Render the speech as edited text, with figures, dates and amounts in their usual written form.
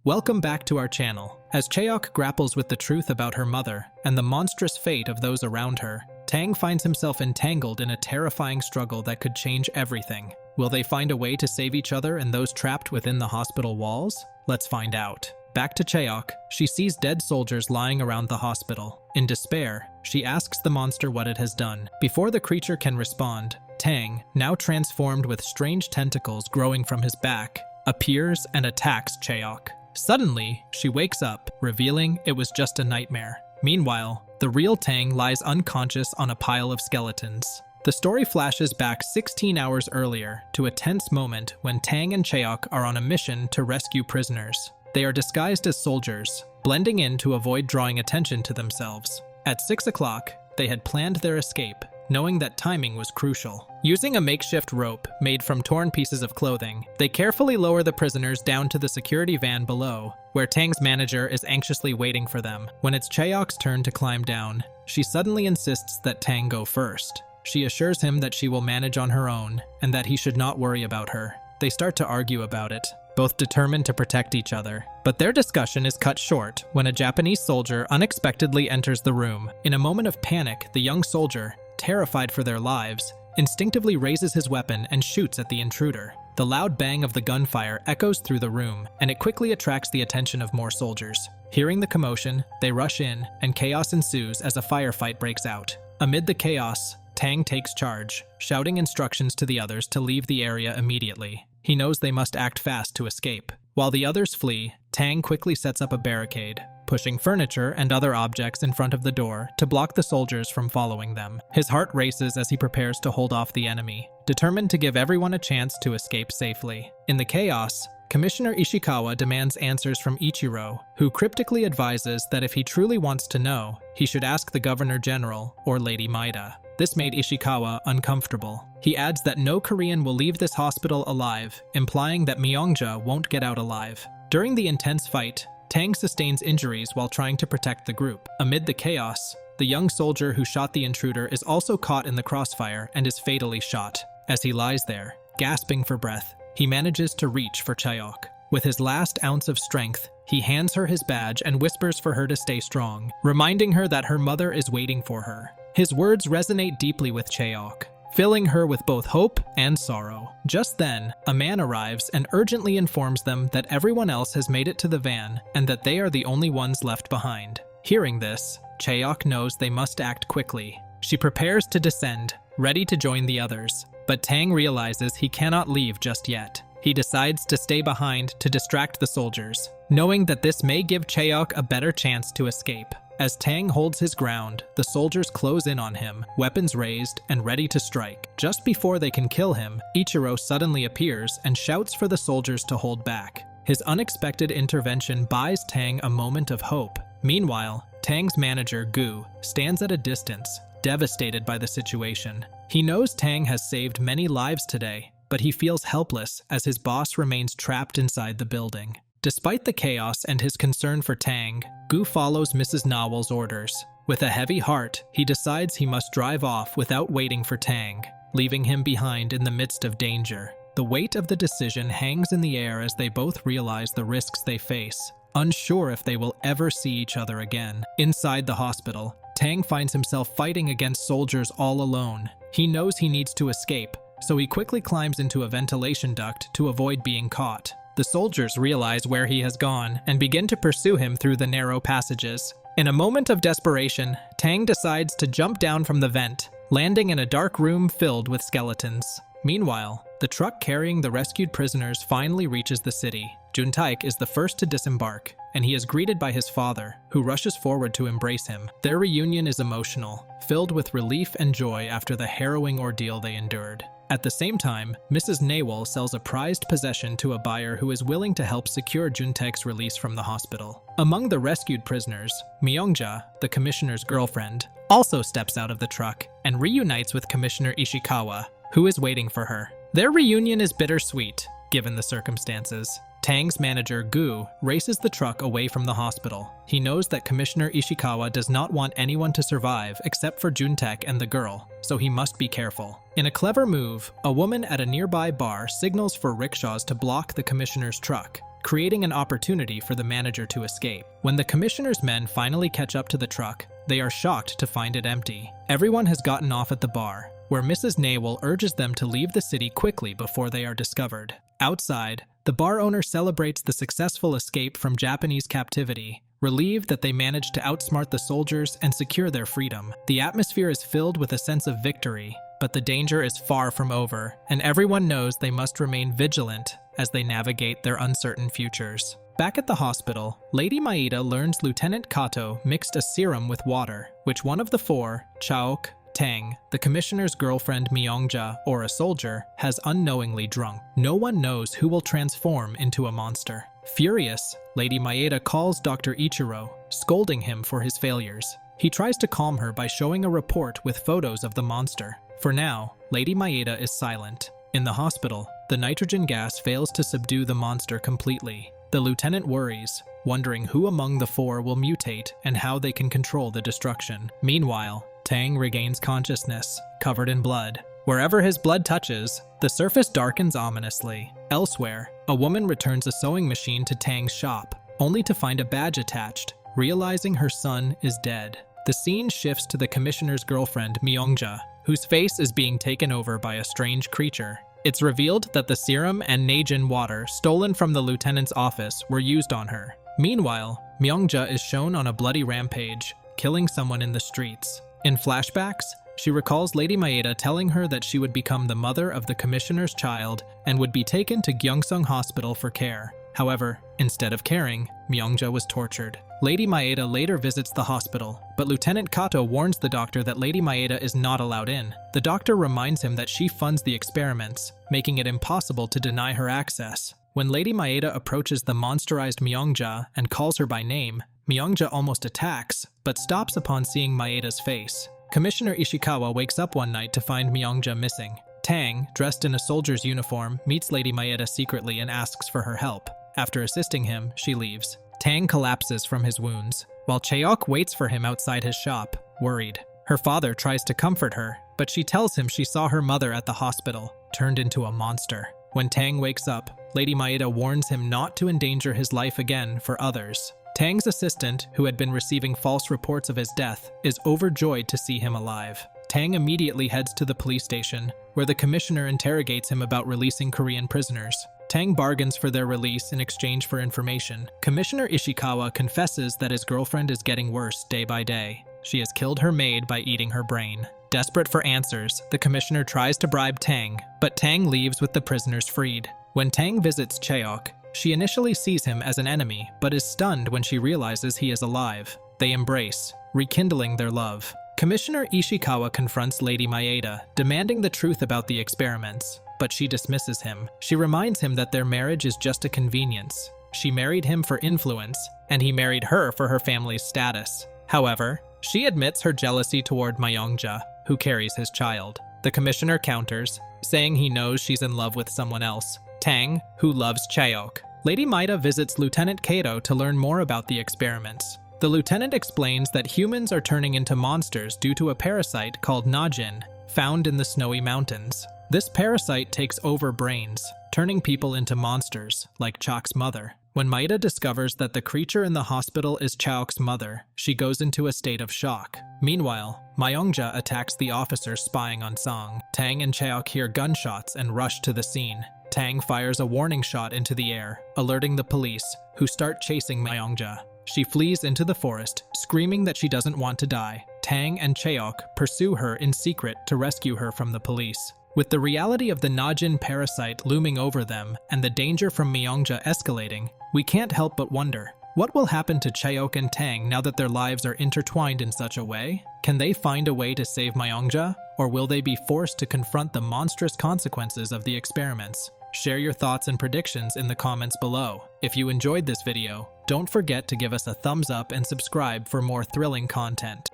Welcome back to our channel. As Cheok grapples with the truth about her mother and the monstrous fate of those around her, Tang finds himself entangled in a terrifying struggle that could change everything. Will they find a way to save each other and those trapped within the hospital walls? Let's find out. Back to Cheok, she sees dead soldiers lying around the hospital. In despair, she asks the monster what it has done. Before the creature can respond, Tang, now transformed with strange tentacles growing from his back, appears and attacks Cheok. Suddenly, she wakes up, revealing it was just a nightmare. Meanwhile, the real Tang lies unconscious on a pile of skeletons. The story flashes back 16 hours earlier to a tense moment when Tang and Cheok are on a mission to rescue prisoners. They are disguised as soldiers, blending in to avoid drawing attention to themselves. At 6 o'clock, they had planned their escape, knowing that timing was crucial. Using a makeshift rope made from torn pieces of clothing, they carefully lower the prisoners down to the security van below, where Tang's manager is anxiously waiting for them. When it's Cheok's turn to climb down, she suddenly insists that Tang go first. She assures him that she will manage on her own, and that he should not worry about her. They start to argue about it, both determined to protect each other. But their discussion is cut short when a Japanese soldier unexpectedly enters the room. In a moment of panic, the young soldier, terrified for their lives, instinctively raises his weapon and shoots at the intruder. The loud bang of the gunfire echoes through the room, and it quickly attracts the attention of more soldiers. Hearing the commotion, they rush in, and chaos ensues as a firefight breaks out. Amid the chaos, Tang takes charge, shouting instructions to the others to leave the area immediately. He knows they must act fast to escape. While the others flee, Tang quickly sets up a barricade, pushing furniture and other objects in front of the door to block the soldiers from following them. His heart races as he prepares to hold off the enemy, determined to give everyone a chance to escape safely. In the chaos, Commissioner Ishikawa demands answers from Ichiro, who cryptically advises that if he truly wants to know, he should ask the Governor General or Lady Maida. This made Ishikawa uncomfortable. He adds that no Korean will leave this hospital alive, implying that Myeongja won't get out alive. During the intense fight, Tang sustains injuries while trying to protect the group. Amid the chaos, the young soldier who shot the intruder is also caught in the crossfire and is fatally shot. As he lies there, gasping for breath, he manages to reach for Cheok. With his last ounce of strength, he hands her his badge and whispers for her to stay strong, reminding her that her mother is waiting for her. His words resonate deeply with Cheok, filling her with both hope and sorrow. Just then, a man arrives and urgently informs them that everyone else has made it to the van and that they are the only ones left behind. Hearing this, Cheok knows they must act quickly. She prepares to descend, ready to join the others, but Tang realizes he cannot leave just yet. He decides to stay behind to distract the soldiers, knowing that this may give Cheok a better chance to escape. As Tang holds his ground, the soldiers close in on him, weapons raised and ready to strike. Just before they can kill him, Ichiro suddenly appears and shouts for the soldiers to hold back. His unexpected intervention buys Tang a moment of hope. Meanwhile, Tang's manager, Gu, stands at a distance, devastated by the situation. He knows Tang has saved many lives today, but he feels helpless as his boss remains trapped inside the building. Despite the chaos and his concern for Tang, Gu follows Mrs. Nawal's orders. With a heavy heart, he decides he must drive off without waiting for Tang, leaving him behind in the midst of danger. The weight of the decision hangs in the air as they both realize the risks they face, unsure if they will ever see each other again. Inside the hospital, Tang finds himself fighting against soldiers all alone. He knows he needs to escape, so he quickly climbs into a ventilation duct to avoid being caught. The soldiers realize where he has gone and begin to pursue him through the narrow passages. In a moment of desperation, Tang decides to jump down from the vent, landing in a dark room filled with skeletons. Meanwhile, the truck carrying the rescued prisoners finally reaches the city. Jun-taek is the first to disembark, and he is greeted by his father, who rushes forward to embrace him. Their reunion is emotional, filled with relief and joy after the harrowing ordeal they endured. At the same time, Mrs. Nawal sells a prized possession to a buyer who is willing to help secure Jun-taek's release from the hospital. Among the rescued prisoners, Myeongja, the commissioner's girlfriend, also steps out of the truck and reunites with Commissioner Ishikawa, who is waiting for her. Their reunion is bittersweet, given the circumstances. Tang's manager, Gu, races the truck away from the hospital. He knows that Commissioner Ishikawa does not want anyone to survive except for Jun-taek and the girl, so he must be careful. In a clever move, a woman at a nearby bar signals for rickshaws to block the commissioner's truck, creating an opportunity for the manager to escape. When the commissioner's men finally catch up to the truck, they are shocked to find it empty. Everyone has gotten off at the bar, where Mrs. Naywell urges them to leave the city quickly before they are discovered. Outside, the bar owner celebrates the successful escape from Japanese captivity, relieved that they managed to outsmart the soldiers and secure their freedom. The atmosphere is filled with a sense of victory, but the danger is far from over, and everyone knows they must remain vigilant as they navigate their uncertain futures. Back at the hospital, Lady Maeda learns Lieutenant Kato mixed a serum with water, which one of the four, Chaok, Tang, the commissioner's girlfriend Myeongja, or a soldier, has unknowingly drunk. No one knows who will transform into a monster. Furious, Lady Maeda calls Dr. Ichiro, scolding him for his failures. He tries to calm her by showing a report with photos of the monster. For now, Lady Maeda is silent. In the hospital, the nitrogen gas fails to subdue the monster completely. The lieutenant worries, wondering who among the four will mutate and how they can control the destruction. Meanwhile, Tang regains consciousness, covered in blood. Wherever his blood touches, the surface darkens ominously. Elsewhere, a woman returns a sewing machine to Tang's shop, only to find a badge attached, realizing her son is dead. The scene shifts to the commissioner's girlfriend, Myeongja, whose face is being taken over by a strange creature. It's revealed that the serum and Najin water stolen from the lieutenant's office were used on her. Meanwhile, Myeongja is shown on a bloody rampage, killing someone in the streets. In flashbacks, she recalls Lady Maeda telling her that she would become the mother of the commissioner's child and would be taken to GyeongSeong Hospital for care. However, instead of caring, Myeongja was tortured. Lady Maeda later visits the hospital, but Lieutenant Kato warns the doctor that Lady Maeda is not allowed in. The doctor reminds him that she funds the experiments, making it impossible to deny her access. When Lady Maeda approaches the monsterized Myeongja and calls her by name, Myeongja almost attacks, but stops upon seeing Maeda's face. Commissioner Ishikawa wakes up one night to find Myeongja missing. Tang, dressed in a soldier's uniform, meets Lady Maeda secretly and asks for her help. After assisting him, she leaves. Tang collapses from his wounds, while Chaok waits for him outside his shop, worried. Her father tries to comfort her, but she tells him she saw her mother at the hospital, turned into a monster. When Tang wakes up, Lady Maeda warns him not to endanger his life again for others. Tang's assistant, who had been receiving false reports of his death, is overjoyed to see him alive. Tang immediately heads to the police station, where the commissioner interrogates him about releasing Korean prisoners. Tang bargains for their release in exchange for information. Commissioner Ishikawa confesses that his girlfriend is getting worse day by day. She has killed her maid by eating her brain. Desperate for answers, the commissioner tries to bribe Tang, but Tang leaves with the prisoners freed. When Tang visits Chaok, she initially sees him as an enemy, but is stunned when she realizes he is alive. They embrace, rekindling their love. Commissioner Ishikawa confronts Lady Maeda, demanding the truth about the experiments, but she dismisses him. She reminds him that their marriage is just a convenience. She married him for influence, and he married her for her family's status. However, she admits her jealousy toward Myeongja, who carries his child. The commissioner counters, saying he knows she's in love with someone else, Tang, who loves Chaok. Lady Maeda visits Lieutenant Kato to learn more about the experiments. The lieutenant explains that humans are turning into monsters due to a parasite called Najin, found in the snowy mountains. This parasite takes over brains, turning people into monsters, like Chaok's mother. When Maeda discovers that the creature in the hospital is Chaok's mother, she goes into a state of shock. Meanwhile, Myeongja attacks the officers spying on Song. Tang and Chaok hear gunshots and rush to the scene. Tang fires a warning shot into the air, alerting the police, who start chasing Myeongja. She flees into the forest, screaming that she doesn't want to die. Tang and Chaok pursue her in secret to rescue her from the police. With the reality of the Najin parasite looming over them and the danger from Myeongja escalating, we can't help but wonder, what will happen to Chaok and Tang now that their lives are intertwined in such a way? Can they find a way to save Myeongja, or will they be forced to confront the monstrous consequences of the experiments? Share your thoughts and predictions in the comments below. If you enjoyed this video, don't forget to give us a thumbs up and subscribe for more thrilling content.